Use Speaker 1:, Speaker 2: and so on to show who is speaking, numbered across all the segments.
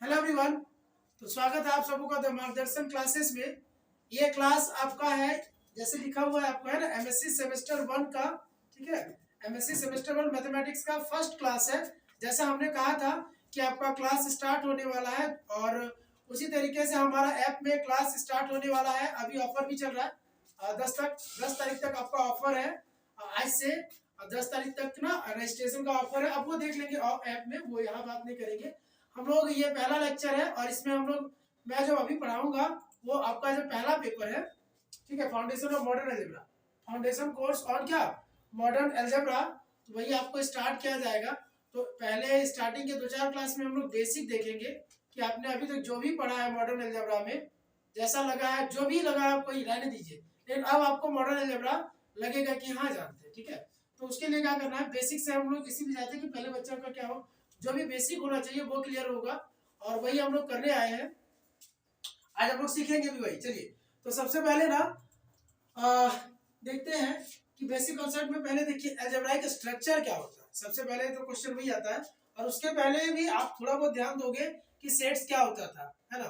Speaker 1: Hello everyone. तो स्वागत है आप सबका द मार्गदर्शन क्लासेस में। ये क्लास आपका है, जैसे लिखा हुआ है आपको, है ना, एमएससी सेमेस्टर 1 का। ठीक है, एमएससी सेमेस्टर 1 मैथमेटिक्स का फर्स्ट क्लास है। जैसा हमने कहा था कि आपका क्लास स्टार्ट होने वाला है, और उसी तरीके से हमारा ऐप में क्लास स्टार्ट होने वाला है। अभी ऑफर भी चल रहा है, 10 तारीख तक आपका ऑफर है। आज से 10 तारीख तक ना रजिस्ट्रेशन का ऑफर है। अब वो देख लेंगे ऐप में, वो यहाँ बात नहीं करेंगे हम लोग। ये पहला लेक्चर है और इसमें हम लोग, मैं जो अभी पढ़ाऊंगा वो आपका जो पहला पेपर है, ठीक है, foundation of modern algebra, foundation course और क्या मॉडर्न अलजेब्रा, तो वही आपको स्टार्ट किया जाएगा। तो पहले स्टार्टिंग के 2-4 क्लास में हम लोग बेसिक देखेंगे कि आपने अभी तक जो भी पढ़ा है मॉडर्न अलजेब्रा में, जैसा लगा है, जो भी लगा है आपको रहने दीजिए, लेकिन अब आपको मॉडर्न अलजेब्रा लगेगा कि हाँ जानते हैं। ठीक है, तो उसके लिए क्या करना है, बेसिक से हम लोग इसीलिए चाहते हैं कि पहले बच्चों का क्या हो, जो भी बेसिक होना चाहिए वो क्लियर होगा, और वही हम लोग करने आए हैं। आज हम लोग सीखेंगे भी वही। चलिए, तो सबसे पहले ना देखते हैं कि बेसिक कॉन्सेप्ट में पहले देखिए अलजेब्राइक स्ट्रक्चर क्या होता है। सबसे पहले तो क्वेश्चन वही आता है, और उसके पहले भी आप थोड़ा बहुत ध्यान दोगे कि सेट्स क्या होता था, है ना।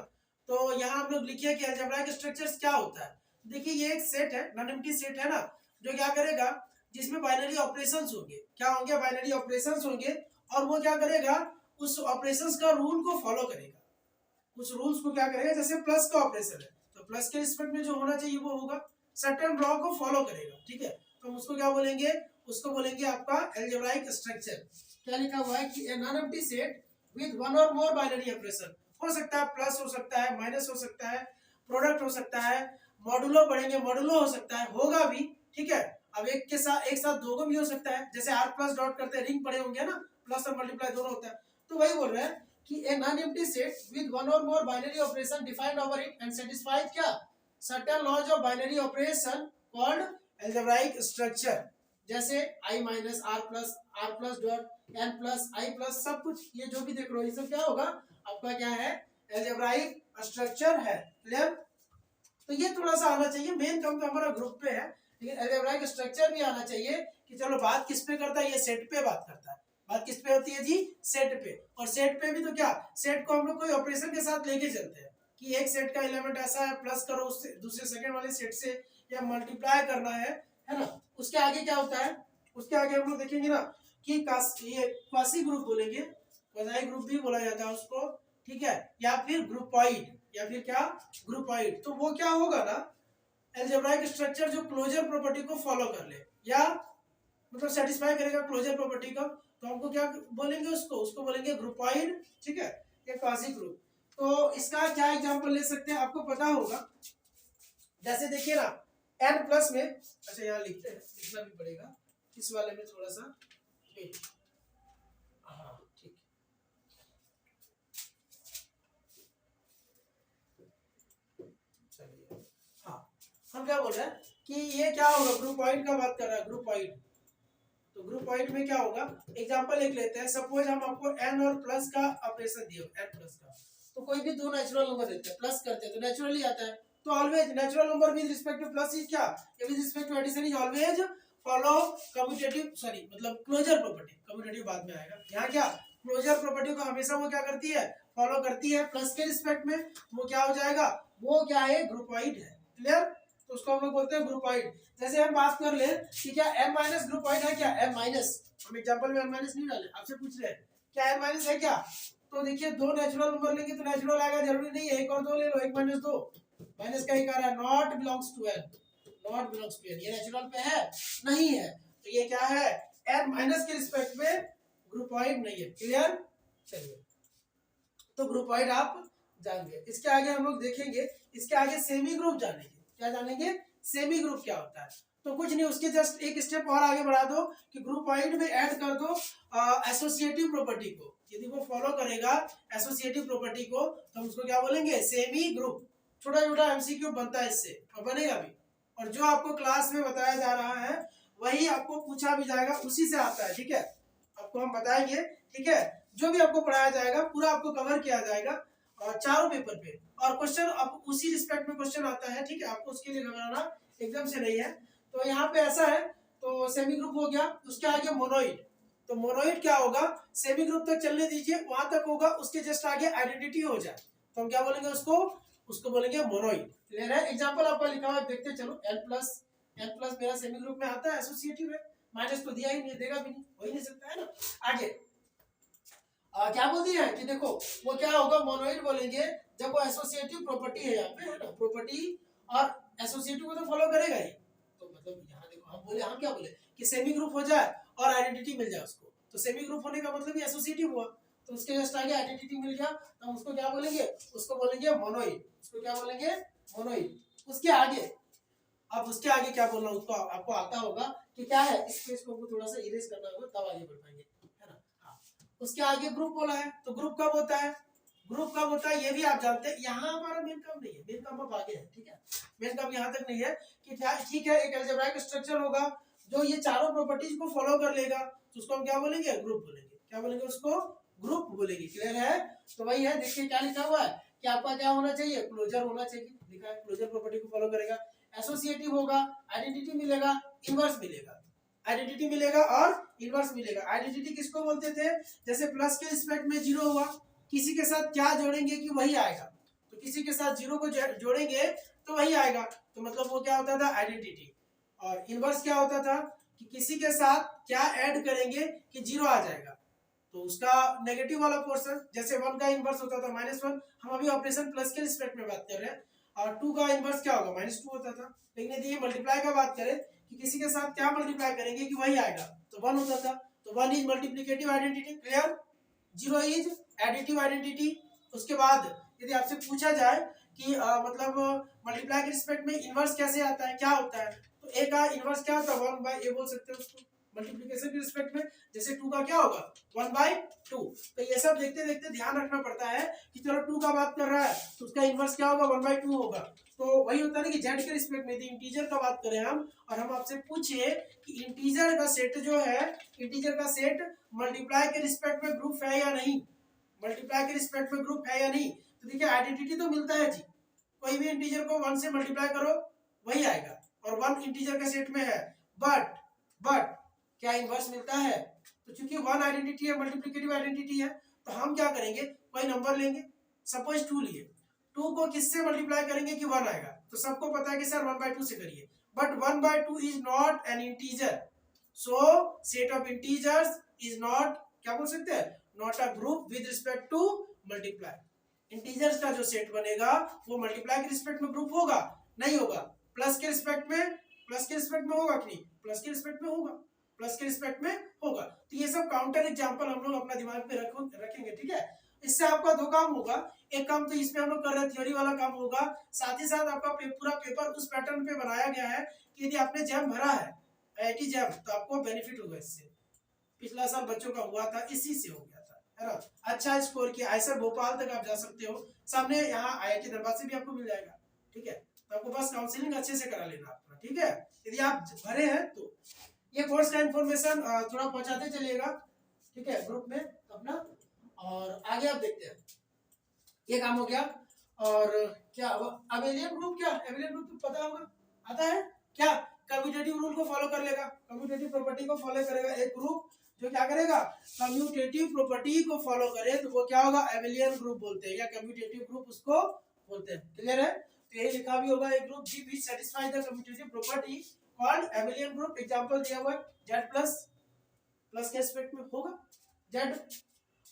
Speaker 1: तो यहाँ हम लोग लिखिए कि अलजेब्राइक स्ट्रक्चर्स क्या होता है। देखिए ये एक सेट है, नॉन एम्प्टी सेट है ना, जो क्या करेगा, जिसमें बाइनरी ऑपरेशंस होंगे। क्या होंगे? बाइनरी ऑपरेशंस होंगे, और वो क्या करेगा, उस ऑपरेशंस का रूल को फॉलो करेगा। उस रूल्स को क्या करेगा, जैसे प्लस का ऑपरेशन है तो प्लस के रिस्पेक्ट में जो होना चाहिए वो होगा, सर्टेन लॉ को फॉलो करेगा। ठीक है, तो हम उसको क्या बोलेंगे, उसको बोलेंगे आपका अलजेब्राइक स्ट्रक्चर। क्या लिखा हुआ है कि a non empty set with one or more binary operation, हो सकता है प्लस, हो सकता है माइनस, हो सकता है प्रोडक्ट, हो सकता है मॉडुलो पढ़ेंगे, मॉडुलो हो सकता है, होगा भी। ठीक है, अब एक साथ दो को भी हो सकता है, जैसे आर प्लस डॉट करते हैं, रिंग पढ़े होंगे ना, प्लस और मल्टीप्लाई दोनों होता है। तो वही बोल रहे हैं कि a non empty set with one or more binary operation defined over it and satisfied क्या certain laws of binary operation called algebraic structure. जैसे i minus R plus dot N plus I plus, सब कुछ ये जो भी देख रहे हो ये सब क्या होगा, आपका क्या है, अलजेब्राइक स्ट्रक्चर है। क्लियर? तो ये थोड़ा सा आना चाहिए, मेन काम तो हमारा ग्रुप पे है, लेकिन अलजेब्राइक स्ट्रक्चर भी आना चाहिए कि चलो बात किस पे करता है, ये सेट पे बात करता है। बात किस पे होती है जी? सेट पे। और सेट पे भी तो क्या, सेट को हम लोग कोई ऑपरेशन के साथ लेके चलते हैं कि एक सेट का एलिमेंट ऐसा है, प्लस करो उससे दूसरे सेकंड वाले सेट से, या मल्टीप्लाई करना है ना। उसके आगे क्या होता है, उसके आगे हम लोग देखेंगे ना कि ये क्वासी ग्रुप बोलेंगे, क्वासी ग्रुप भी बोला जाता है उसको। ठीक है, या फिर ग्रुपॉइड, या फिर क्या, ग्रुपॉइड। तो वो क्या होगा ना, अलजेब्राइक स्ट्रक्चर जो क्लोजर प्रॉपर्टी को फॉलो कर ले, या मतलब सेटिस्फाई करेगा क्लोजर प्रॉपर्टी का, तो हमको क्या बोलेंगे, उसको बोलेंगे ग्रुपॉइड। ठीक है, या क्वासी ग्रुप। तो इसका क्या एग्जांपल ले सकते हैं, आपको पता होगा। जैसे देखिए ना, n प्लस में, अच्छा यहाँ लिखते हैं, लिखना भी पड़ेगा इस वाले में थोड़ा सा, हाँ ठीक। चलिए, हाँ, हम क्या बोल रहे हैं कि ये क्या होगा, ग्रुप पॉइंट का बात कर रहा है, ग्रुप पॉइंट। तो ग्रुप पॉइंट में क्या होगा, एग्जांपल एक लेते हैं। सपोज हम आपको n और प्लस का ऑपरेशन दिए, n प्लस का, तो कोई भी दो नेचुरल नंबर देते हैं, प्लस करते हैं तो नेचुरली आता है। तो always natural number with respect to plus is क्या, with respect to addition is always follow commutative, sorry मतलब क्लोजर प्रॉपर्टी। कम्यूटेटिव बाद में आएगा, यहाँ क्या, क्लोजर प्रॉपर्टी को हमेशा वो क्या करती है, फॉलो करती है। प्लस के रिस्पेक्ट में वो क्या हो जाएगा, वो क्या है, ग्रुपॉइड है। क्लियर? तो उसको हम लोग बोलते हैं ग्रुपॉइड। जैसे हम बात कर ले कि क्या m माइनस ग्रुपॉइड है क्या, m माइनस, हम एग्जांपल में m माइनस नहीं डाले, आपसे पूछ रहे हैं क्या m माइनस है क्या। तो देखिए दो नेचुरल नंबर लेंगे तो नेचुरल आएगा, जरूरी नहीं है एक और दो ले लो, 1 माइनस 2, माइनस का ही आ रहा है, not belongs to n, not belongs to n, ये नेचुरल पे है नहीं है, तो ये क्या है, n माइनस के रिस्पेक्ट में ग्रुपॉइड नहीं है। क्लियर? चलिए, तो ग्रुपॉइड आप जान गए। इसके आगे हम लोग देखेंगे, इसके आगे सेमी ग्रुप जानेंगे। क्या जानेंगे? सेमी ग्रुप क्या होता है। तो कुछ नहीं, उसके जस्ट एक स्टेप और आगे बढ़ा दो कि ग्रुपॉइड में ऐड कर दो एसोसिएटिव प्रॉपर्टी को। यदि वो फॉलो करेगा एसोसिएटिव प्रॉपर्टी को तो हम उसको क्या बोलेंगे, सेमी ग्रुप। छोटा छोटा एमसीक्यू बनता है इससे, और बनेगा भी, और जो आपको क्लास में बताया जा रहा है वही आपको पूछा भी जाएगा, उसी से आता है। ठीक है, आपको हम बताएंगे। ठीक है, जो भी आपको पढ़ाया जाएगा पूरा आपको कवर किया जाएगा और चारों पेपर पे, और क्वेश्चन आपको उसी रिस्पेक्ट में क्वेश्चन आता है। ठीक है, आपको उसके लिए घबराना एकदम से नहीं है। तो यहाँ पे ऐसा है, तो सेमी ग्रुप हो गया, उसके आगे मोनोइड। तो मोनोइड क्या होगा, सेमी ग्रुप तक चलने दीजिए, वहां तक होगा, उसके जस्ट आगे आइडेंटिटी हो जाए तो हम क्या बोलेंगे उसको बोलेंगे मोनोइड। क्लियर है? एग्जांपल आपका लिखा हुआ है, देखते चलो। एन प्लस मेरा सेमी ग्रुप में आता है, एसोसिएटिव है, माइनस तो दिया ही नहीं, देगा भी नहीं, हो ही नहीं सकता है ना। आगे क्या बोल दिया है कि देखो वो क्या होगा, मोनोइड बोलेंगे जब वो एसोसिएटिव प्रॉपर्टी है, यहाँ पे है ना, प्रॉपर्टी और एसोसिएटिव को तो फॉलो करेगा ही। तो मतलब यहाँ देखो हम क्या बोले कि सेमी ग्रुप हो जाए और आइडेंटिटी मिल जाए उसको, तो सेमी ग्रुप होने का मतलब ही एसोसिएटिव हुआ, तो उसके जस्ट आगे आइडेंटिटी मिल गया, तो हम उसको क्या बोलेंगे, उसको बोलेंगे मोनोइड। उसको क्या बोलेंगे, मोनोइड। उसके आगे, अब उसके आगे क्या बोलना उसको आपको आता होगा कि क्या है, इस पेज को थोड़ा सा इरेज करना होगा तब आगे बढ़ पाएंगे, है ना। हाँ, उसके आगे ग्रुप बोला है, तो ग्रुप कब होता है, ग्रुप कब होता है ये भी आप जानते हैं। यहाँ हमारा मेन काम नहीं है, मेन काम अब आगे है, ठीक है। मेन काम यहाँ तक नहीं है कि ठीक है, एक अलजेब्राइक स्ट्रक्चर होगा जो ये चारों प्रॉपर्टीज को फॉलो कर लेगा, तो उसको हम क्या बोलेंगे, ग्रुप बोलेंगे। क्या बोलेंगे उसको, ग्रुप बोलेंगे। क्लियर है? तो वही है, देखिए क्या लिखा हुआ है कि आपका क्या होना चाहिए, क्लोजर होना चाहिए, लिखा है क्लोजर प्रॉपर्टी को फॉलो करेगा, एसोसिएटिव होगा, आइडेंटिटी मिलेगा, इनवर्स मिलेगा, आइडेंटिटी मिलेगा और इनवर्स मिलेगा। आइडेंटिटी किसको बोलते थे, जैसे प्लस के रिस्पेक्ट में जीरो हुआ, किसी के साथ क्या जोड़ेंगे कि वही आएगा, तो किसी के साथ जीरो को जोड़ेंगे तो वही आएगा, तो मतलब वो क्या होता था, आइडेंटिटी। और इनवर्स क्या होता था कि किसी के साथ क्या ऐड करेंगे कि जीरो आ जाएगा, तो उसका नेगेटिव वाला पोर्शन, जैसे 1 का इनवर्स होता था -1, हम अभी ऑपरेशन प्लस के रिस्पेक्ट में बात कर रहे हैं, और 2 का इनवर्स क्या होगा, -2 होता था। लेकिन यदि ये मल्टीप्लाई का बात करें कि किसी के साथ क्या मल्टीप्लाई करेंगे कि वही आएगा, तो 1 होता था, तो 1 is multiplicative identity. Clear? 0 is additive identity. उसके बाद यदि आपसे पूछा जाए कि मतलब मल्टीप्लाई के रिस्पेक्ट में इनवर्स कैसे आता है, क्या होता है, तो ए का इनवर्स क्या होता है, 1/a बोल सकते हैं उसको मल्टीप्लिकेशन के रिस्पेक्ट में। जैसे 2 का क्या होगा, 1/2। तो ये सब देखते देखते ध्यान रखना पड़ता है कि चलो 2 का बात कर रहा है तो उसका इनवर्स क्या होगा, 1/2 होगा। तो वही होता है ना कि जेड के रिस्पेक्ट में यदि इंटीजर का बात करें हम, और हम आपसे पूछिए कि इंटीजर का सेट जो है, इंटीजर का सेट मल्टीप्लाई के रिस्पेक्ट में ग्रुप है या नहीं, मल्टीप्लाई के रिस्पेक्ट में ग्रुप है या नहीं, तो देखिए आइडेंटिटी तो मिलता है जी, कोई भी इंटीजर को 1 से मल्टीप्लाई करो वही आएगा, और 1 इंटीजर के सेट में है, बट क्या इनवर्स मिलता है, तो चूंकि 1 आइडेंटिटी है, मल्टीप्लिकेटिव आइडेंटिटी है, तो हम क्या करेंगे, कोई नंबर लेंगे, सपोज 2 लिए, 2 को किससे मल्टीप्लाई करेंगे कि 1 आएगा, तो सबको पता है कि सर 1/2 से करिए, but 1/2 is not an integer, so set of integers is not, क्या बोल सकते हैं, not a group with respect to multiply. Integers का जो सेट बनेगा वो मल्टीप्लाई के रिस्पेक्ट में ग्रुप होगा, नहीं होगा। प्लस के रिस्पेक्ट में होगा कि नहीं, प्लस के रिस्पेक्ट में होगा, प्लस के रिस्पेक्ट में होगा। तो ये सब काउंटर एग्जांपल हम लोग अपना दिमाग में रखेंगे, ठीक है। इससे आपका 2 काम होगा, एक काम तो इसमें हम लोग कर रहे हैं, थ्योरी वाला काम होगा, साथ ही साथ आपका पूरा पेपर उस पैटर्न पे बनाया गया है कि यदि आपने जैम भरा है, IIT जैम, तो आपको बेनिफिट होगा इससे। पिछला साल बच्चों का हुआ था, इसी से हो गया था, है ना। अच्छा स्कोर किया, आईसर भोपाल तक आप जा सकते हो, सामने यहाँ IIT धनबाद से भी आपको मिल जाएगा, ठीक है। तो आपको बस काउंसलिंग अच्छे से करा लेना अपना, ठीक है, यदि आप भरे हैं तो। ये कोर्स का इन्फॉर्मेशन थोड़ा पहुंचाते चलिएगा, ठीक है, ग्रुप में अपना, और आगे आप देखते हैं, ये काम हो गया। और क्या अबेलियन ग्रुप, क्या अबेलियन ग्रुप तो पता होगा, आता है क्या, कम्यूटेटिव रूल को फॉलो कर लेगा, कम्यूटेटिव प्रॉपर्टी को फॉलो करेगा एक ग्रुप, जो क्या करेगा, कम्यूटेटिव प्रॉपर्टी को फॉलो करे, तो वो क्या होगा, एबेलियन ग्रुप बोलते हैं, या कम्यूटेटिव ग्रुप उसको बोलते हैं। क्लियर है? तो यही लिखा भी होगा, एक group G which satisfy the commutative property called abelian group. Example दिया हुआ है, जेड प्लस के रिस्पेक्ट में होगा जेड।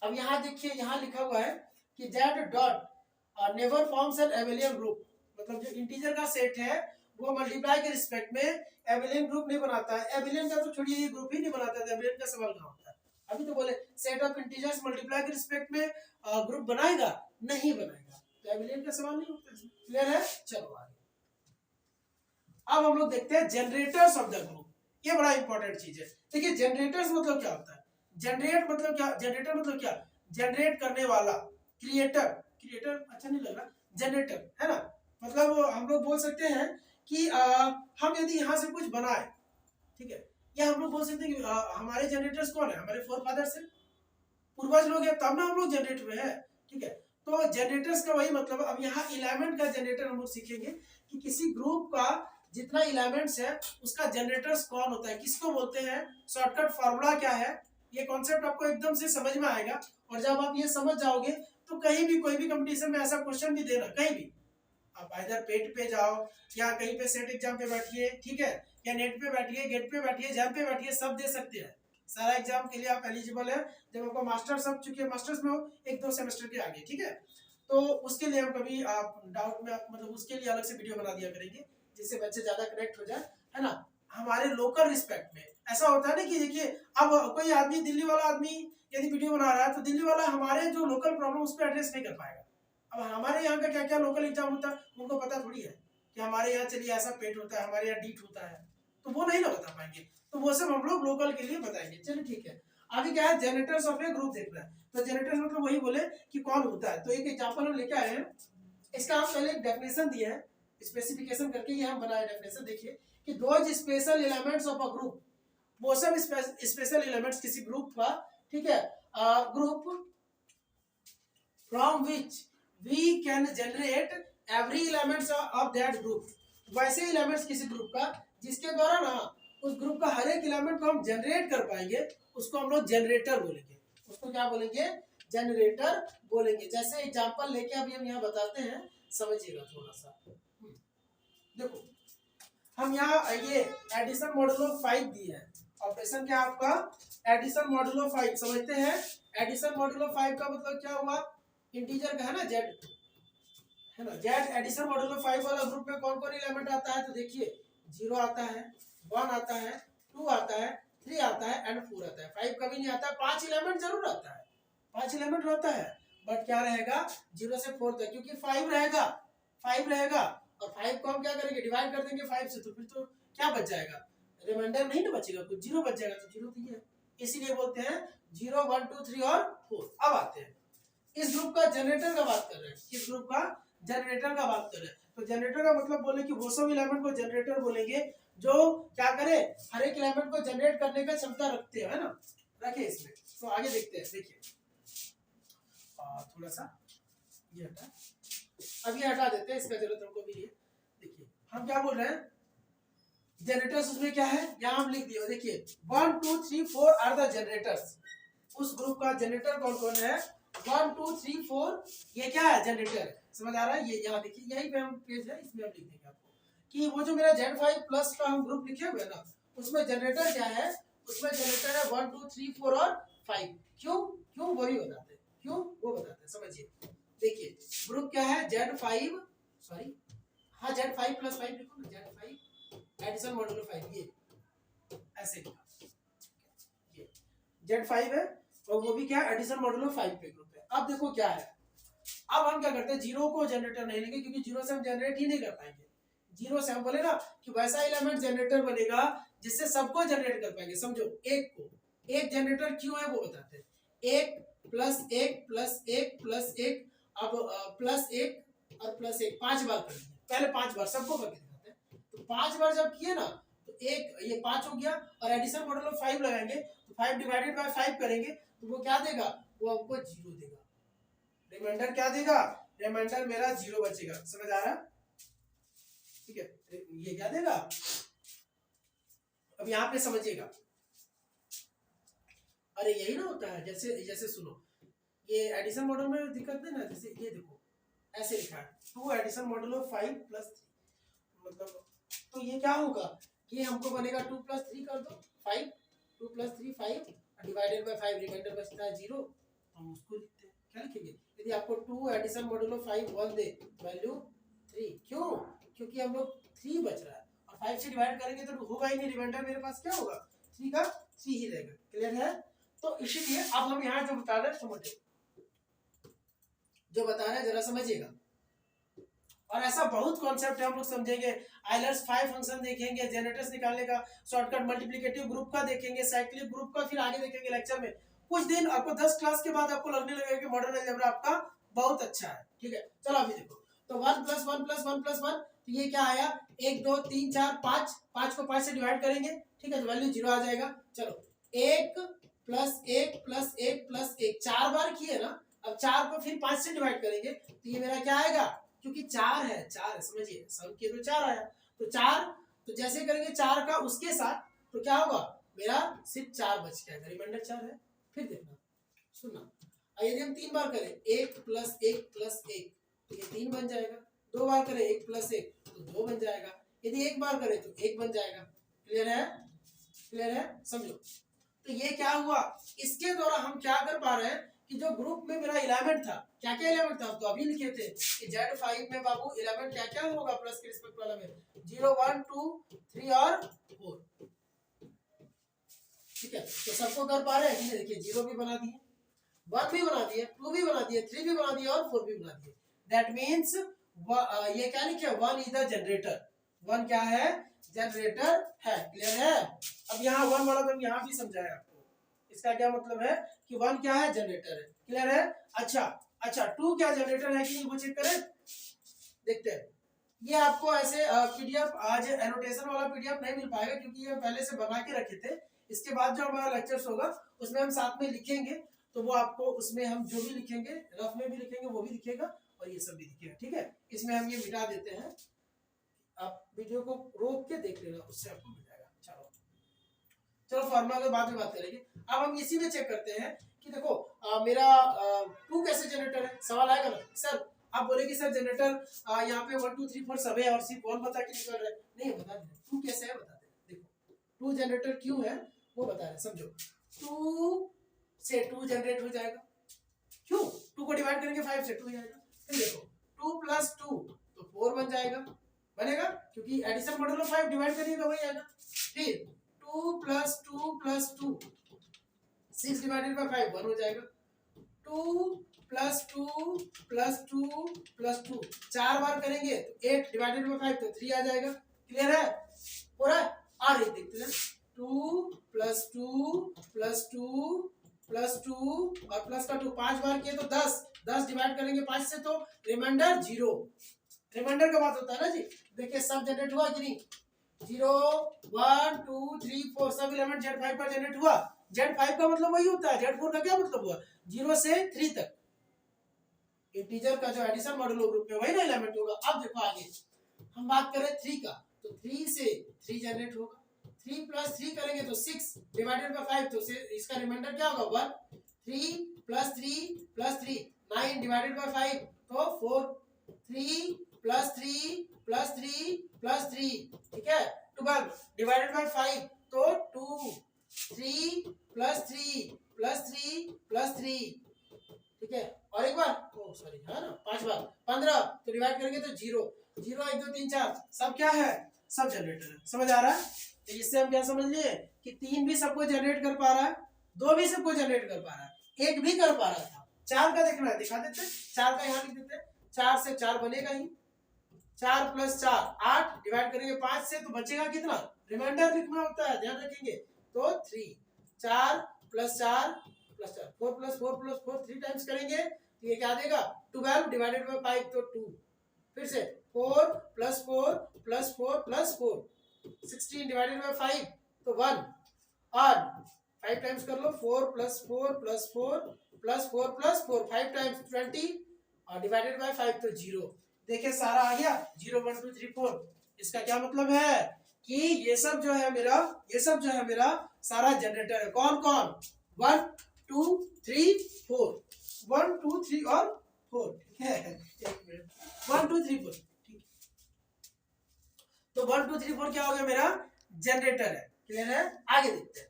Speaker 1: अब यहाँ देखिए, यहाँ लिखा हुआ है कि Z dot never forms an Abelian group, मतलब जो इंटीजर का सेट है वो मल्टीप्लाई के रिस्पेक्ट में एबेलियन ग्रुप नहीं बनाता है। एबेलियन का तो छोड़िए, ये ग्रुप ही नहीं बनाता है, एबेलियन का सवाल कहाँ होता है। अभी तो बोले सेट ऑफ इंटीजर्स मल्टीप्लाई के रिस्पेक्ट में ग्रुप बनाएगा, नहीं बनाएगा, तो एबेलियन का सवाल नहीं होता। क्लियर है? चलो आगे। अब हम लोग देखते हैं जनरेटर्स ऑफ द ग्रुप, ये बड़ा इंपॉर्टेंट चीज है। देखिए जनरेटर्स मतलब क्या होता है, जनरेट मतलब क्या, जनरेटर मतलब क्या, जनरेट करने वाला, क्रिएटर अच्छा नहीं लग रहा, जनरेटर, है ना। मतलब हम लोग बोल सकते हैं कि हम यदि यहाँ से कुछ बनाए, ठीक है, या हम लोग बोल सकते हैं कि हमारे जनरेटर्स कौन है, हमारे फोर फादर्स है, पूर्वज लोग हैं, तब ना हम लोग जनरेट हुए हैं, ठीक है। तो जनरेटर्स का वही मतलब। अब यहाँ एलिमेंट का जनरेटर हम लोग सीखेंगे कि किसी ग्रुप का जितना एलिमेंट्स है उसका जनरेटर्स कौन होता है, किसको बोलते हैं, शॉर्टकट फार्मूला क्या है, ये कॉन्सेप्ट आपको एकदम से समझ में आएगा, और जब आप ये समझ जाओगे तो कहीं भी कोई भी कंपटीशन में ऐसा क्वेश्चन भी देना, कहीं भी आप इधर पेट पे जाओ या कहीं पे सेट एग्जाम पे बैठिए, ठीक है, या नेट पे बैठिए, गेट पे बैठिए, जैम पे बैठिए, सब दे सकते हैं। सारा एग्जाम के लिए आप एलिजिबल है जब आपको मास्टर्स, अब चूंकि मास्टर्स में हो 1-2 सेमेस्टर के आगे, ठीक है। तो उसके लिए हम कभी आप डाउट में मतलब उसके लिए अलग से वीडियो बना दिया करेंगे जिससे बच्चे ज्यादा कनेक्ट हो जाए, है ना। हमारे लोकल रिस्पेक्ट में ऐसा होता है ना कि देखिए अब कोई आदमी, दिल्ली वाला आदमी यदि वीडियो बना रहा है तो दिल्ली वाला हमारे जो लोकल प्रॉब्लम उस पर एड्रेस नहीं कर पाएगा। अब हमारे यहाँ का क्या क्या लोकल एग्जाम होता है उनको पता थोड़ी है कि हमारे यहाँ चलिए ऐसा पेट होता है, हमारे यहाँ डीट होता है, तो वो नहीं ना बता पाएंगे, तो वो सब हम लोग लोकल के लिए बताएंगे। चलिए ठीक है, अभी क्या है, जनरेटर्स ऑफ ए ग्रुप देखना है। तो जनरेटर मतलब वही बोले कि कौन होता है, तो एक एग्जांपल हम लेके आए हैं। इसका हम पहले एक डेफिनेशन दिए हैं, स्पेसिफिकेशन करके ये हम बनाए डेफिनेशन। देखिए कि those special elements of a group, वो सब स्पेशल एलिमेंट्स किसी ग्रुप का, ठीक है, group from which we can generate every elements of that group, वैसे एलिमेंट्स किसी ग्रुप का जिसके द्वारा ना उस ग्रुप का हर एक एलिमेंट को हम जनरेट कर पाएंगे, उसको हम लोग जनरेटर बोलेंगे। उसको क्या बोलेंगे, जनरेटर बोलेंगे। जैसे एग्जांपल लेके अभी हम यहाँ बताते हैं, समझिएगा थोड़ा सा। देखो हम यहाँ ये एडिशन मॉडुलो 5 दिए हैं, ऑपरेशन क्या आपका एडिशन मॉडुलो 5 समझते हैं। एडिशन मॉडुलो 5 का मतलब क्या हुआ, इंटीजर का है ना जेड, है ना, जेड एडिशन मॉडुलो 5 वाला ग्रुप में कौन कौन एलिमेंट आता है, तो देखिए 0 आता है, 1 आता है, 2 आता है, 3 आता है एंड 4 आता है। 5 कभी नहीं आता है, 5 एलिमेंट जरूर आता है, 5 एलिमेंट रहता है, बट क्या रहेगा 0 से 4 तक, क्योंकि 5 रहेगा, 5 रहेगा, और 5 को हम क्या करेंगे, डिवाइड कर देंगे 5 से, तो फिर तो क्या बच जाएगा, रिमाइंडर नहीं ना बचेगा, कुछ 0 बच जाएगा, तो 0 तो ये है, इसीलिए बोलते हैं 0 1 2 3 और 4। अब आते हैं इस ग्रुप का जनरेटर का बात कर रहे हैं, किस ग्रुप का जनरेटर का बात कर रहे हैं। तो जनरेटर का मतलब बोले कि वो सब एलिमेंट को जनरेटर बोलेंगे जो क्या करे, हर एक एलिमेंट को जनरेट करने का क्षमता रखते हैं, है ना, रखे इसमें। तो आगे देखते हैं, देखिए थोड़ा सा ये हटा, अब ये हटा देते हैं, इसका जरूरत हमको भी है। देखिए हम क्या बोल रहे हैं, जनरेटर्स उसमें क्या है, यहाँ हम लिख दिए, देखिए 1 2 3 4 आर द जनरेटर्स। उस ग्रुप का जनरेटर कौन कौन है, 1 2 3 4, ये क्या है जनरेटर, समझ आ रहा है। ये यहाँ देखिए, यही पे हम पेज है, इसमें हम लिख देंगे आपको कि वो जो मेरा Z5 प्लस का हम ग्रुप लिखे हुए ना, उसमें जनरेटर क्या है, उसमें जनरेटर है 1 2 3 4 और 5। क्यों क्यों वो भी बताते हैं, क्यों वो बताते हैं, समझिए। देखिए ग्रुप क्या है, Z5, सॉरी हाँ Z5 प्लस 5 लिखो ना, Z5 एडिशन मॉडुलो 5, ये ऐसे लिखा, ये Z5 है और वो भी क्या है एडिशन मॉडुलो 5 पे ग्रुप है। अब देखो क्या है, अब हम क्या करते हैं, 0 को जनरेटर नहीं लेंगे क्योंकि 0 से हम जनरेट ही नहीं कर पाएंगे। 0 से हम बोले ना कि वैसा एलिमेंट जनरेटर बनेगा जिससे सबको जनरेट कर पाएंगे। समझो एक को, एक जनरेटर क्यों है वो बताते हैं, 1 प्लस 1 प्लस 1 प्लस 1, अब प्लस 1 और प्लस 1 5 बार करेंगे, पहले 5 बार सबको करके दिखाते हैं। तो 5 बार जब किए ना तो एक ये 5 हो गया, और एडिशन मॉडुलो 5 लगाएंगे तो 5 डिवाइडेड बाय 5 करेंगे तो वो क्या देगा, वो हमको 0 देगा। रिमाइंडर क्या देगा, रिमाइंडर मेरा 0 बचेगा, समझ आ रहा है, ठीक है। ये क्या देगा, अब यहाँ पे समझिएगा, अरे यही ना होता है, जैसे जैसे सुनो, ये एडिशन मॉडल में दिक्कत नहीं ना, जैसे ये देखो ऐसे लिखा है 2 एडिशन मॉडुलो 5 प्लस 3, मतलब तो ये क्या होगा, ये हमको बनेगा 2 प्लस 3 कर दो 5, 2 प्लस 3 5 डिवाइडेड बाय 5, रिमाइंडर बचता है 0, हम उसको लिखते हैं, क्या लिखेंगे, यदि आपको 2 एडिशन मॉडुलो 5 1 दे वैल्यू 3, क्यों, क्योंकि हम लोग 3 बच रहा है और 5 से डिवाइड करेंगे तो होगा ही नहीं, रिमाइंडर मेरे पास क्या होगा 3 का 3 ही रहेगा, क्लियर है। तो इसीलिए अब हम यहाँ जो बता रहे हैं समझिए, जो बता रहे हैं जरा समझिएगा, और ऐसा बहुत कॉन्सेप्ट है हम लोग समझेंगे। आइलर्स 5 फंक्शन देखेंगे, जनरेटर्स निकालने का, शॉर्टकट मल्टीप्लिकेटिव ग्रुप का देखेंगे, साइक्लिक ग्रुप का फिर आगे देखेंगे लेक्चर में। कुछ दिन आपको 10 क्लास के बाद आपको लगने लगेगा कि मॉडर्न अलजेब्रा आपका बहुत अच्छा है, ठीक है। चलो अभी देखो, तो 1 प्लस 1 प्लस 1 प्लस 1, तो ये क्या आया 1 2 3 4 5, 5 को 5 से डिवाइड करेंगे, ठीक है, तो वैल्यू 0 आ जाएगा। चलो 1 प्लस 1 प्लस 1 प्लस 1, 4 बार किए ना, अब 4 को फिर 5 से डिवाइड करेंगे तो ये मेरा क्या आएगा, क्योंकि 4 है, 4 है, समझिए सम किए तो 4 आया, तो 4, तो जैसे करेंगे 4 का उसके साथ तो क्या होगा, मेरा सिर्फ 4 बच जाएगा, रिमाइंडर 4 है, फिर देखना, सुनना, यदि हम 3 बार करें 1 + 1 + 1 तो ये 3 बन जाएगा, 2 बार करें 1 + 1 तो 2 बन जाएगा, यदि 1 बार करें तो 1 बन जाएगा। क्लियर है? क्लियर है? समझो। तो ये क्या हुआ, इसके द्वारा हम क्या कर पा रहे हैं कि जो ग्रुप में मेरा एलिमेंट था, क्या क्या एलिमेंट था तो अभी लिखे थे कि Z5 में बाबू एलिमेंट क्या क्या होगा प्लस के रिस्पेक्ट वाला में 0 1 2 3 और 4। ठीक है, तो सबको कर पा रहे हैं कि देखिए 0 भी बना दिए, 1 भी बना दिए, 2 भी बना दिए, 3 भी बना दिए और 4 भी बना दिए। दैट मीन्स ये क्या लिखे 1 इज द जनरेटर, 1 क्या है जनरेटर है। क्लियर है? अब यहाँ 1 वाला तो यहाँ भी समझाया आपको, इसका क्या मतलब है कि 1 क्या है जनरेटर है। क्लियर है? अच्छा 2 क्या जनरेटर है कि नहीं वो चेक करें, देखते हैं। ये आपको ऐसे पीडीएफ आज एनोटेशन वाला पीडीएफ नहीं मिल पाएगा क्योंकि ये पहले से बना के रखे थे। इसके बाद जो हमारा लेक्चर्स होगा उसमें हम साथ में लिखेंगे, तो वो आपको उसमें हम जो भी लिखेंगे रफ में भी लिखेंगे वो भी दिखेगा और ये सब भी दिखेगा। ठीक है, इसमें हम ये मिटा देते हैं, आप वीडियो को रोक के देख लेना, उससे आपको मिल जाएगा। चलो फॉर्मूला के बाद में बात करेंगे। अब हम इसी में चेक करते हैं कि देखो मेरा 2 कैसे जनरेटर है, सवाल आएगा ना सर, आप बोले कि सर जनरेटर यहाँ पे 1 2 3 4 सब है और सिर्फ 1 बता के निकल रहा है, नहीं बता दे 2 कैसे है बता दे। देखो 2 जनरेटर क्यों है वो बता रहे, समझो। 2 से 2 जनरेट हो जाएगा, क्यों 2 को डिवाइड करेंगे 5 से 2 जाएगा, फिर देखो 2 + 2 तो 4 बन जाएगा, बनेगा क्योंकि एडिशन मॉडल में 5 डिवाइड करेंगे तो वही आएगा। फिर 2 + 2 + 2 6 डिवाइडेड बाय 5 1 हो जाएगा। 2 + 2 + 2 + 2 4 बार करेंगे तो 8 डिवाइडेड बाय 5 तो 3 आ जाएगा। क्लियर है? पूरा आ रही देखते हैं 2 + 2 + 2 + 2 और प्लस का 2 5 बार किए तो 10 10 डिवाइड करेंगे 5 से तो रिमाइंडर 0। रिमाइंडर का बात होता है ना जी। देखिए सब जनरेट हुआ कि नहीं, 0 1 2 3 4 सब एलिमेंट Z5 पर जनरेट हुआ। Z5 का मतलब वही होता है, Z4 का क्या मतलब हुआ 0 से 3 तक इंटीजर का जो एडिशन मॉडुलो ग्रुप में वही ना एलिमेंट होगा। अब देखो आगे हम बात करें 3 का, तो 3 से 3 जनरेट होगा, 3 + 3 करेंगे तो 6 डिवाइडेड बाय 5 तो इसका रिमाइंडर क्या होगा 1। 3 + 3 + 3 9 डिवाइडेड बाय 5 तो 4। 3 + 3 + 3 + 3 ठीक है 12 डिवाइडेड बाय 5 तो 2। 3 + 3 + 3 + 3 ठीक है, और एक बार सॉरी है ना 5 बार 15 तो डिवाइड करेंगे तो 0 0 1 2 3 4 सब क्या है सब जनरेटर है। समझ आ रहा है? तो इससे हम क्या समझ लिए कि 3 भी सबको जनरेट कर पा रहा है, 2 भी सबको जनरेट कर पा रहा है, 1 भी कर पा रहा था। 4 का देखना है, दिखा देते 4 का यहाँ लिख देते 4 से 4 बनेगा ही, 4 + 4 8 डिवाइड करेंगे 5 से तो बचेगा कितना, रिमाइंडर लिखना होता है ध्यान रखेंगे तो 3। 4 + 4 + 4 4 + 4 + 4 3 टाइम्स करेंगे तो ये क्या देगा 12 डिवाइडेड बाय 5 तो 2। फिर से 4 + 4 + 4 + 4 16 डिवाइडेड बाय 5 तो 1 और 5 टाइम्स कर लो 4 + 4 + 4 + 4 + 4 5 टाइम्स 20 और डिवाइडेड बाय 5 तो 0। देखिए सारा आ गया 0 1 2 3 4। इसका क्या मतलब है कि ये सब जो है मेरा सारा जनरेटर है। कौन कौन 1 2 3 4 1 2 3 और 4 ठीक है 1 मिनट 1 2 3 4 ठीक। तो 1 2 3 4 क्या हो गया मेरा जनरेटर है। क्लियर है? आगे देखते हैं।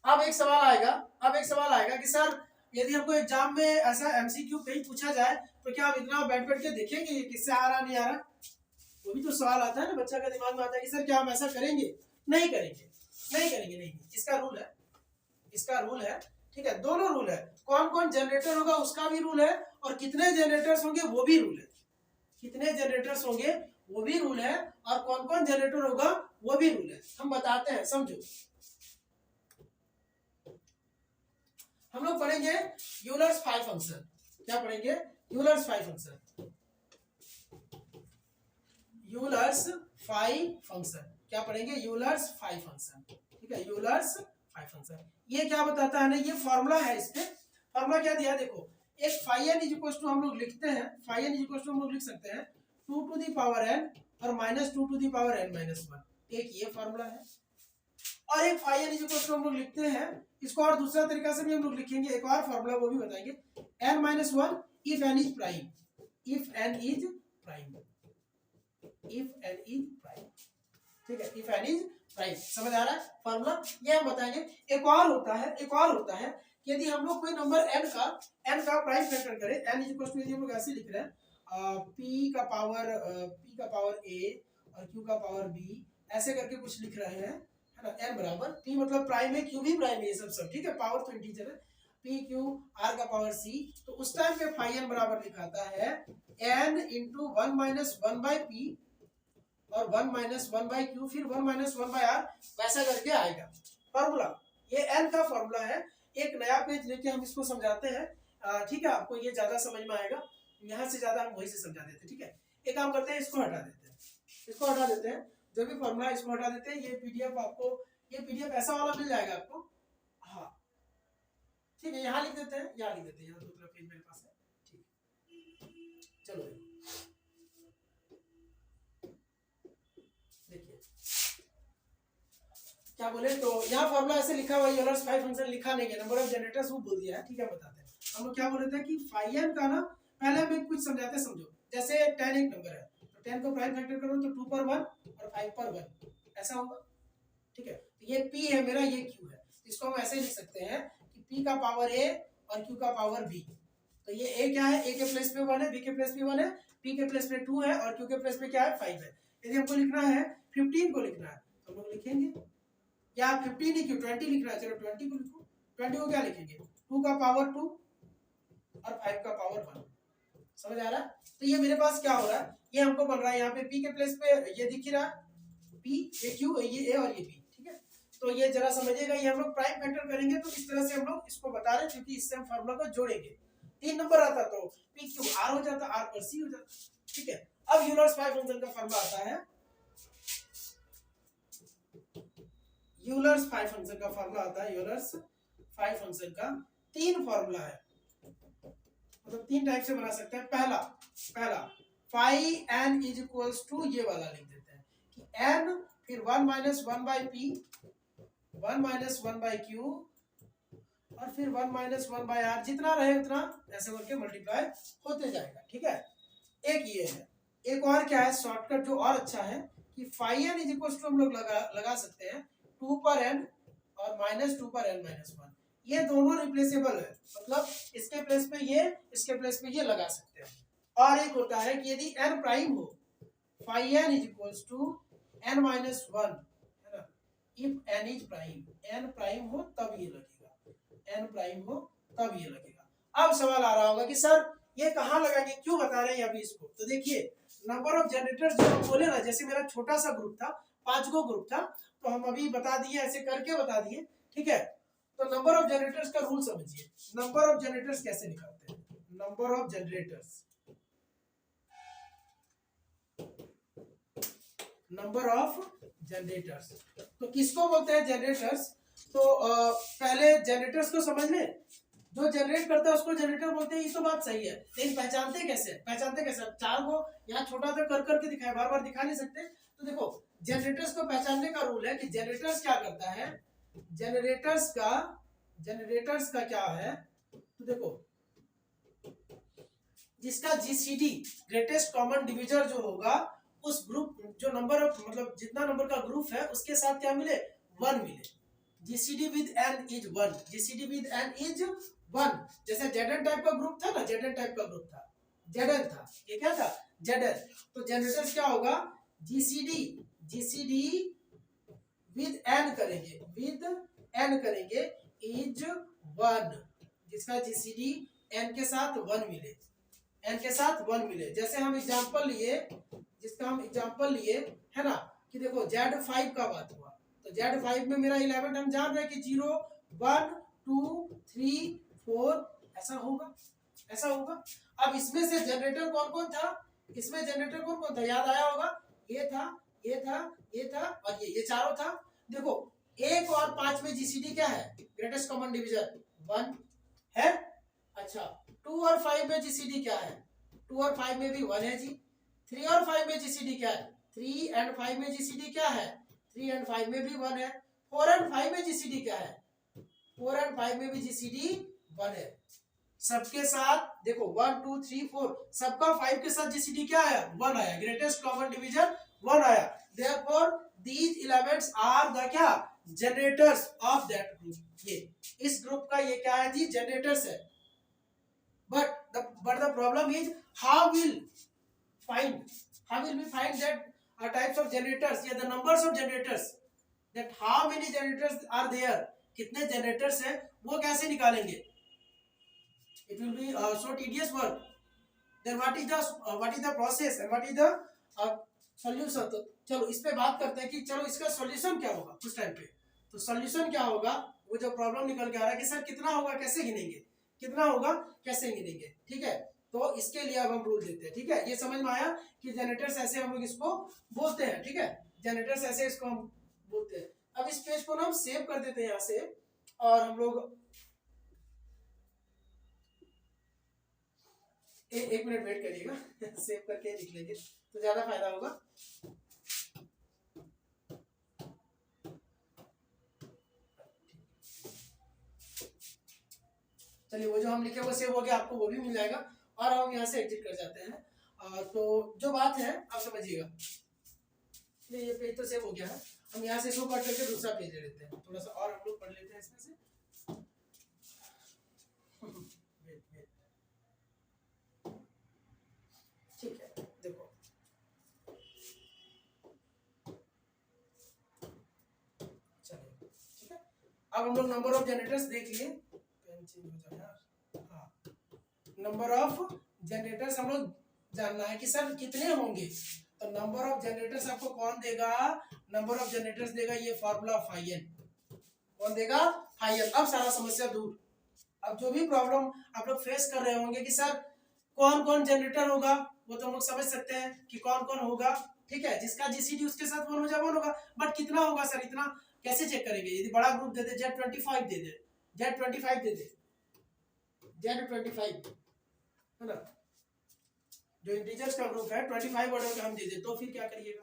Speaker 1: अब एक सवाल आएगा कि सर यदि हमको एग्जाम में ऐसा एमसीक्यू कहीं पूछा जाए तो क्या हम इतना बैठ के देखेंगे किससे आ रहा नहीं आ रहा, वो भी तो सवाल आता है ना बच्चा का दिमाग में आता है कि सर क्या हम ऐसा करेंगे, नहीं करेंगे नहीं। इसका रूल है ठीक है, दोनों रूल है, कौन कौन जनरेटर होगा उसका भी रूल है और कितने जनरेटर्स होंगे वो भी रूल है, कितने जनरेटर्स होंगे वो भी रूल है और कौन कौन जनरेटर होगा वो भी रूल है। हम बताते हैं, समझो। हम लोग पढ़ेंगे यूलर्स 5 फंक्शन। क्या पढ़ेंगे? Euler's 5 function. यूलर्स 5 फंक्शन क्या पढ़ेंगे? यूलर्स 5 फंक्शन ठीक है, यूलर्स 5 फंक्शन। ये क्या बताता है ना, ये फॉर्मूला है, इसमें फॉर्मूला क्या दिया देखो, एक φn = हम लोग लिखते हैं, φn = हम लोग लिख सकते हैं 2 to the power n और -2 to the power n - 1। एक ये फॉर्मूला है और एक फाई एन इक्वल टू हम लोग लिखते हैं, इसको और दूसरा तरीका से भी हम लोग लिखेंगे, एक और फॉर्मूला वो भी बताएंगे, n minus one if N is prime, if N is prime, if N is prime, ठीक है, इफ एन इज प्राइम। समझ आ रहा है फॉर्मूला, ये हम बताएंगे। एक और होता है कि यदि हम लोग कोई नंबर n का प्राइम फैक्टर करें, n इज इक्वल टू, यदि हम लोग ऐसे लिख रहे हैं p का पावर a और q का पावर b, ऐसे करके कुछ लिख रहे हैं, है ना, n बराबर p मतलब प्राइम है, q भी प्राइम है, ये सब ठीक है, पावर तो इंटीजर है, p q r का पावर c, तो उस टाइम पे फाई n बराबर लिखाता है n into one minus one by P और one minus one by Q, फिर one minus one by R, वैसा करके आएगा फॉर्मूला। ये n का फॉर्मूला है। एक नया पेज लेके हम इसको समझाते हैं, ठीक है, आपको ये ज्यादा समझ में आएगा, यहाँ से ज्यादा हम वही से समझा देते हैं, ठीक है। एक काम करते हैं, इसको हटा देते हैं, जो भी फॉर्मूला इसको हटा देते हैं, ये पीडीएफ आपको, ये पीडीएफ ऐसा वाला मिल जाएगा आपको, हाँ ठीक है, यहाँ लिख देते हैं, यहाँ दूसरा पेज मेरे पास है, ठीक, चलो देखिए क्या बोले, तो यहाँ फॉर्मूला ऐसे लिखा हुआ है, यूलर्स फाई फंक्शन लिखा नहीं है, नंबर ऑफ जनरेटर्स वो बोल दिया है, ठीक है, बताते हैं हम लोग क्या बोले थे कि फाई एन का ना, पहले हम कुछ समझाते, समझो, जैसे 10 एक नंबर है, तो 10 को प्राइम फैक्टर करो तो 2 पर 1 और 5 पर 1, ऐसा होगा, ठीक है। तो ये p है मेरा, ये q है, इसको हम ऐसे लिख सकते हैं कि p का पावर a और q का पावर b, तो ये a क्या है, a के प्लेस पे 1 है, b के प्लेस पे 1 है, p के प्लेस पे 2 है और q के प्लेस पे क्या है, 5 है। यदि हमको लिखना है 15 को लिखना है तो हम लोग लिखेंगे, या 15 नहीं, क्यों 20 लिखना है, चलो 20 को लिखो, 20 को क्या लिखेंगे, 2 का पावर 2 और 5 का पावर 1, समझ आ रहा है। तो ये मेरे पास क्या हो रहा है, ये हमको बन रहा है यहाँ पे p के प्लेस पे, ये दिख रहा है p, ये q, ये a और ये b, ठीक है। तो ये जरा समझिएगा, ये हम लोग प्राइम फैक्टर करेंगे तो इस तरह से हम लोग इसको बता रहे हैं, क्योंकि इससे हम फार्मूला को जोड़ेंगे, 3 नंबर आता तो p q r हो जाता, r पर c हो जाता, ठीक है। अब यूलर्स फाई फंक्शन का फार्मूला आता है, यूलर्स फाई फंक्शन का फार्मूला आता है, यूलर्स फाई फंक्शन का 3 फार्मूला है, मतलब 3 टाइप से बना सकते हैं। पहला phi n is equals to, ये वाला लिख देते हैं कि n, फिर 1 minus one by P, 1 minus one by Q और फिर 1 माइनस वन बाई आर, जितना रहे उतना ऐसे करके मल्टीप्लाई होते जाएगा, ठीक है। एक ये है, एक और क्या है शॉर्टकट जो और अच्छा है कि phi n is equals to हम लोग लगा सकते हैं 2 पर n और माइनस 2 पर n माइनस 1, ये दोनों रिप्लेसेबल है, मतलब इसके प्लेस पे ये, इसके प्लेस पे ये लगा सकते हैं। और एक होता है कि यदि n प्राइम हो, phi n is equals to n minus 1, है ना, if n is prime, n prime हो तब ये लगेगा, n प्राइम हो तब ये लगेगा। अब सवाल आ रहा होगा कि सर ये कहाँ लगाएंगे, क्यों बता रहे हैं अभी इसको, तो देखिए नंबर ऑफ जनरेटर्स जो हम बोले ना, जैसे मेरा छोटा सा ग्रुप था, 5 गो ग्रुप था, तो हम अभी बता दिए, ऐसे करके बता दिए, ठीक है। तो नंबर ऑफ जनरेटर्स का रूल समझिए, नंबर ऑफ जनरेटर्स कैसे निकालते हैं, number of generators, number of generators, तो किसको बोलते हैं जनरेटर्स, तो पहले जनरेटर्स को समझ ले, जो जनरेट करता है उसको जनरेटर बोलते हैं, ये तो बात सही है, लेकिन पहचानते कैसे, 4 को यहाँ छोटा सा कर करके दिखाए, बार बार दिखा नहीं सकते, तो देखो जनरेटर्स को पहचानने का रूल है कि जनरेटर्स क्या करता है, जनरेटर्स का क्या है, तो देखो जिसका जीसीडी ग्रेटेस्ट कॉमन डिविजर जो होगा, उस ग्रुप जो नंबर ऑफ, मतलब जितना नंबर का ग्रुप है उसके साथ क्या मिले, 1 मिले, GCD with n is 1, GCD with n is 1, जैसे जेडन टाइप का ग्रुप था ना, जेडन टाइप का ग्रुप था, जेडन था, ये क्या था, जेडन, तो जनरेटर्स क्या होगा, जीसीडी विद n करेंगे, इज 1, जिसका जीसीडी n के साथ 1 मिले, जैसे हम एग्जांपल लिए, है ना, कि देखो Z5 का बात हुआ, तो Z5 में मेरा 11 हम जान रहे हैं कि 0 1 2 3 4 ऐसा होगा। अब इसमें से जनरेटर कौन कौन था, याद आया होगा, ये था और ये चारों था। देखो 1 और 5 में जीसीडी क्या है, ग्रेटेस्ट कॉमन डिविजन 1 है, अच्छा 2 और 5 में जीसीडी क्या है, 2 और 5 में भी 1 है जी, 3 और 5 में जीसीडी क्या है, 3 एंड 5 में जीसीडी क्या है, 3 एंड 5 में भी 1 है, 4 एंड 5 में जीसीडी क्या है, 4 एंड 5 में भी जीसीडी 1 है। सबके साथ देखो 1 2 3 4 सबका 5 के साथ जीसीडी क्या आया, 1 आया, ग्रेटेस्ट कॉमन डिवीजन 1 आया। Therefore these elements are the क्या, जनरेटर्स ऑफ दैट ग्रुप। ये इस ग्रुप का ये क्या है जी, जनरेटर्स है। But the problem is how will we find that types of generators, yeah, the numbers of generators, that how many generators are there, कितने जनरेटर्स हैं वो कैसे निकालेंगे, it will be so tedious work. Then what is the process and what is the solution? तो चलो इस पे बात करते हैं कि चलो इसका सॉल्यूशन क्या होगा उस टाइम पे। तो सॉल्यूशन क्या होगा, वो जो प्रॉब्लम निकल के आ रहा है कि सर कितना होगा कैसे गिनेंगे, कितना होगा कैसे गिनेंगे, ठीक है। तो इसके लिए अब हम रूल देते हैं, ठीक है। ये समझ में आया कि जनरेटर्स ऐसे हम लोग इसको बोलते हैं, ठीक है, जनरेटर्स ऐसे इसको हम बोलते हैं। अब इस पेज को ना हम सेव कर देते हैं यहाँ से, और हम लोग एक मिनट वेट करिएगा सेव करके लिख लेंगे तो ज्यादा फायदा होगा। चलिए वो जो हम लिखे वो सेव हो गया, आपको वो भी मिल जाएगा। और हम यहाँ से एग्जिट कर जाते हैं। तो जो बात है आप समझिएगा, ये पेज तो सेव हो गया है, हम यहाँ से इसको कट करके दूसरा पेज ले लेते हैं, थोड़ा सा और हम लोग पढ़ लेते हैं इसमें से। ठीक है, देखो चलिए ठीक है। अब हम लोग नंबर ऑफ जनरेटर्स देख लिए, हाँ नंबर ऑफ जनरेटर्स हम लोग जानना है कि सर कितने होंगे। तो नंबर ऑफ जनरेटर्स आपको कौन देगा, नंबर ऑफ जनरेटर्स देगा ये फॉर्मूला फाई एन, कौन देगा, फाई एन। अब सारा समस्या दूर। अब जो भी प्रॉब्लम आप लोग फेस कर रहे होंगे कि सर कौन कौन जनरेटर होगा, वो तो हम लोग समझ सकते हैं कि कौन कौन होगा, ठीक है। जिसका जीसीडी उसके साथ वन हो जाए वन होगा, बट कितना होगा सर, इतना कैसे चेक करेंगे। यदि बड़ा ग्रुप दे दे, Z25 दे दे, Z25 दे दे, Z25 है ना, जो इंटीजर्स का ग्रुप है 25 ऑर्डर का हम दे दे, तो फिर क्या करिएगा,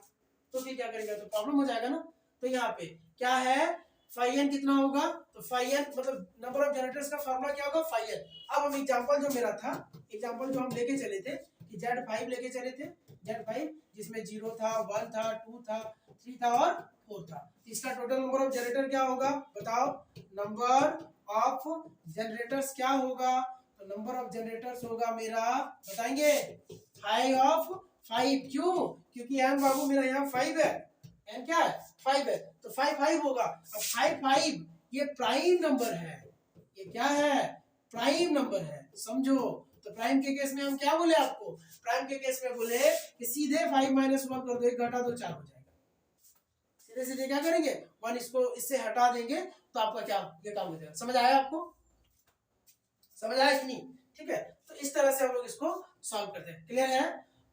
Speaker 1: तो फिर क्या करेगा, तो प्रॉब्लम हो जाएगा ना। तो यहाँ पे क्या है, फाई एन कितना होगा, तो फाई एन मतलब नंबर ऑफ जनरेटर्स का फार्मूला क्या होगा, फाई एन। अब हम एग्जांपल जो मेरा था, एग्जांपल जो हम लेके चले थे कि Z5 लेके चले थे, Z5 जिसमें 0 था, 1 था, 2 था, 3 था और 4 था। इसका टोटल नंबर ऑफ जनरेटर क्या होगा बताओ, नंबर ऑफ जनरेटर्स क्या होगा, तो नंबर ऑफ जनरेटर्स होगा मेरा, बताएंगे 5 क्यों, क्योंकि एन बाबू मेरा यहाँ 5 है, एन क्या है 5 है, तो 5 होगा। अब 5 ये प्राइम नंबर है, ये क्या है, प्राइम नंबर है, समझो। तो प्राइम के केस में हम क्या बोले आपको, प्राइम के केस में बोले कि सीधे 5 - 1 कर दो, 1 घटा दो 4 हो जाएगा। सीधे सीधे क्या करेंगे, 1 इसको इससे हटा देंगे तो आपका क्या ये काम हो जाएगा। समझ आया आपको, समझ आया कि नहीं, ठीक है। तो इस तरह से हम लोग इसको सॉल्व करते हैं, क्लियर है।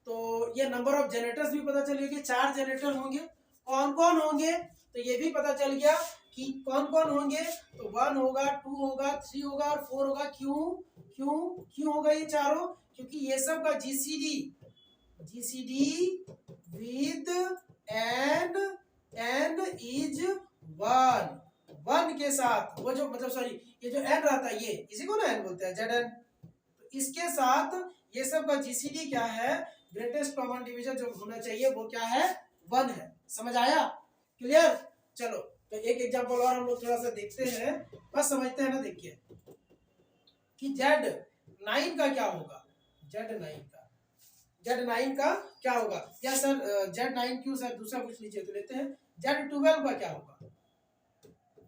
Speaker 1: तो ये नंबर ऑफ जनरेटर्स भी पता चल गया कि 4 जनरेटर होंगे, कौन कौन होंगे, तो ये भी पता चल गया कि कौन कौन होंगे। तो 1 होगा, 2 होगा, 3 होगा और 4 होगा। क्यों क्यों क्यों होगा ये चारों, क्योंकि ये सब का जीसीडी विद एन इज 1 के साथ, वो जो मतलब सॉरी ये जो एन रहता है, ये इसी को ना एन बोलते हैं, जेड एन। तो इसके साथ ये सब का जीसीडी क्या है, ग्रेटेस्ट कॉमन डिवीजन जो होना चाहिए वो क्या है, 1 है। समझ आया, क्लियर। चलो तो एक एग्जांपल और हम लोग थोड़ा सा देखते हैं, बस समझते हैं ना। देखिए कि Z9 का क्या होगा, Z9 का क्या होगा, क्या सर Z9 क्यों सर दूसरा कुछ लीजिए, तो लेते हैं Z12 का क्या होगा,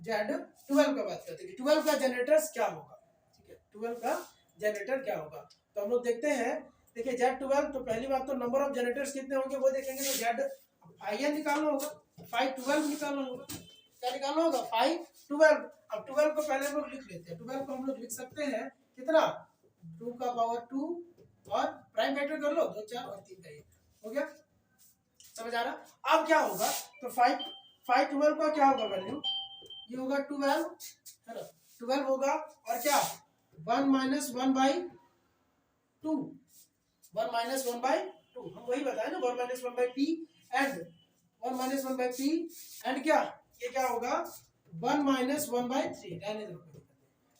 Speaker 1: Z12 का बात करते हैं कि 12 का जनरेटर्स क्या होगा, ठीक है, 12 का जनरेटर क्या होगा। तो हम लोग देखते हैं, देखिए Z12, तो पहली बात तो नंबर ऑफ जनरेटर्स कितने होंगे वो देखेंगे। तो Z5 निकालना होगा, 512 निकालना होगा, क्या निकालना होगा 512। अब 12 को पहले हम लोग लिख लेते हैं, 12 को हम लोग लिख सकते हैं कितना, 2 का पावर 2 और प्राइम फैक्टर कर लो, 2 4 और 3 का 1 हो गया। समझ आ रहा। अब क्या होगा, तो 512 का क्या होगा वैल्यू, ये होगा 12 है ना, 12 होगा और क्या 1 - 1/2, 1 - 1/2 हम वही बताए ना, 1 - 1/p एंड 1 - 1/p एंड क्या, ये क्या होगा 1 माइनस 1/3 रहने दो,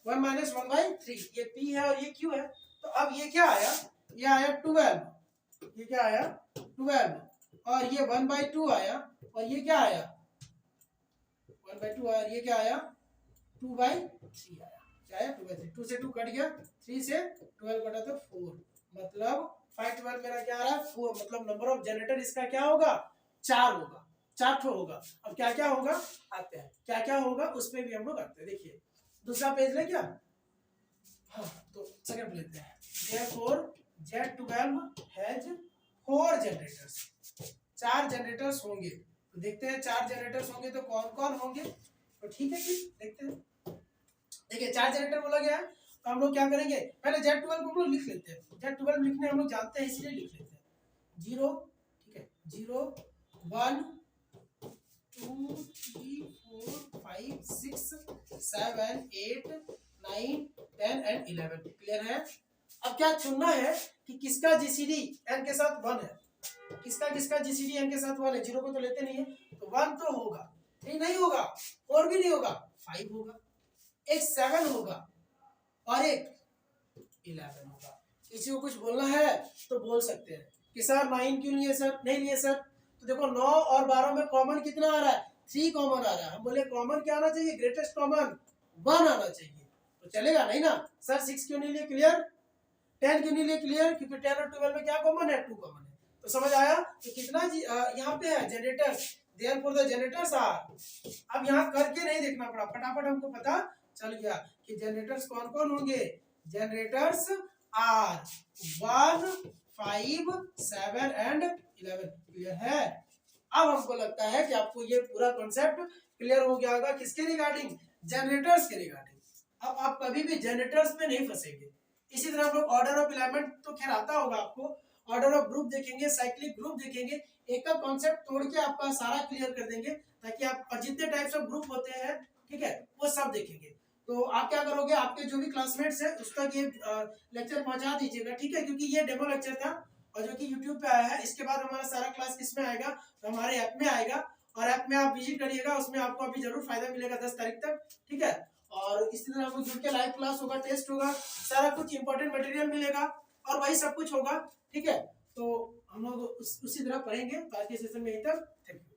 Speaker 1: 1 माइनस 1/3 ये P है और ये Q है। तो अब ये क्या आया, ये आया 12, ये क्या आया 12, और ये 1/2 आया, और ये क्या आया 1/2 आया, और ये क्या आया 2/3 आया। क्या आया 2/3, 2 से 2 कट गया, 3 से 12 कटा तो 4, मतलब 512 मेरा क्या आ रहा है 4, मतलब नंबर ऑफ जनरेटर इसका क्या होगा 4 होगा, 4 ठो होगा। अब क्या क्या होगा आते हैं, क्या क्या होगा उस पर भी हम लोग आते हैं। देखिए दूसरा पेज ले क्या, हाँ तो सेकंड पेज लेते हैं। Therefore Z12 has 4 generators, 4 generators होंगे। तो देखते हैं 4 जनरेटर्स होंगे तो कौन कौन होंगे। तो ठीक है फिर देखते हैं। देखिए 4 जनरेटर बोला गया है, तो हम लोग क्या करेंगे, पहले Z12 को हम लोग लिख लेते हैं। Z12 लिखने हम लोग जानते हैं इसलिए लिख लेते हैं। 0, ठीक है 0 1 2 3 4 5 6 7 8 9 10 एंड 11। क्लियर है। अब क्या चुनना है कि किसका जीसीडी n के साथ 1 है, किसका किसका जीसीडी n के साथ 1 है। 0 को तो लेते नहीं है, तो 1 तो होगा, नहीं होगा, 4 भी नहीं होगा, 5 होगा, एक 7 होगा और एक 11 होगा। किसी को कुछ बोलना है तो बोल सकते हैं कि सर 9 क्यों लिए सर, नहीं लिए सर। तो देखो 9 और 12 में कॉमन कितना आ रहा है, 3 कॉमन आ रहा है। हम बोले कॉमन क्या आना चाहिए, ग्रेटेस्ट कॉमन 1 आना चाहिए, तो चलेगा नहीं ना। सर 6 क्यों नहीं लिए, क्लियर। 10 क्यों नहीं लिए, क्लियर, क्योंकि 10 और 12 में क्या कॉमन है, 2 कॉमन है। तो समझ आया कि कितना यहाँ पे है generator, therefore the generators are. अब यहाँ करके नहीं देखना पड़ा, फटाफट हमको पता चल गया कि जनरेटर्स कौन कौन होंगे। Generators are 1 5 7 and 11। क्लियर है। अब हमको लगता है कि आपको ये पूरा कॉन्सेप्ट क्लियर हो गया होगा, किसके रिगार्डिंग, जनरेटर्स के रिगार्डिंग। अब आप कभी भी जनरेटर्स में नहीं फंसेंगे। इसी तरह हम लोग ऑर्डर ऑफ एलिमेंट तो खैर आता होगा आपको, ऑर्डर ऑफ ग्रुप देखेंगे, साइक्लिक ग्रुप देखेंगे, एक का कॉन्सेप्ट तोड़ के आपका सारा क्लियर कर देंगे, ताकि आप जितने टाइप्स ऑफ ग्रुप होते हैं ठीक है वो सब देखेंगे। तो आप क्या करोगे, आपके जो भी क्लासमेट्स है उस तक ये लेक्चर पहुंचा दीजिएगा, ठीक है, क्योंकि ये डेमो लेक्चर था और जो कि यूट्यूब पे आया है। इसके बाद हमारा सारा क्लास किस में आएगा, तो हमारे ऐप में आएगा, और ऐप में आप विजिट करिएगा, उसमें आपको अभी जरूर फायदा मिलेगा 10 तारीख तक, ठीक है। और इसी तरह आपको जुड़ के लाइव क्लास होगा, टेस्ट होगा, सारा कुछ इंपॉर्टेंट मटेरियल मिलेगा और वही सब कुछ होगा, ठीक है। तो हम लोग उसी तरह पढ़ेंगे। तो आज के सेशन में यहीं तक, थैंक यू।